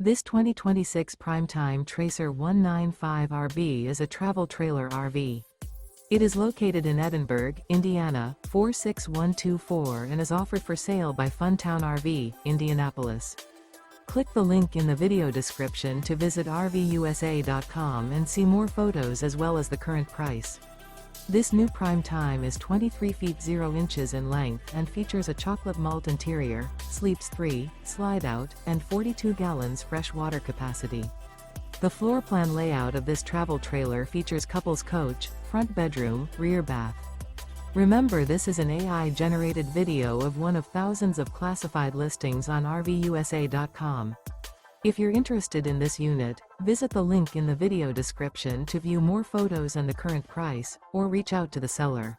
This 2026 Primetime Tracer 195RB is a travel trailer RV. It is located in Edinburgh, Indiana, 46124 and is offered for sale by Funtown RV, Indianapolis. Click the link in the video description to visit RVUSA.com and see more photos as well as the current price. This new Primetime is 23 feet 0 inches in length and features a chocolate malt interior, sleeps 3, slide-out, and 42 gallons fresh water capacity. The floor plan layout of this travel trailer features couples coach, front bedroom, rear bath. Remember, this is an AI-generated video of one of thousands of classified listings on RVUSA.com. If you're interested in this unit, visit the link in the video description to view more photos and the current price, or reach out to the seller.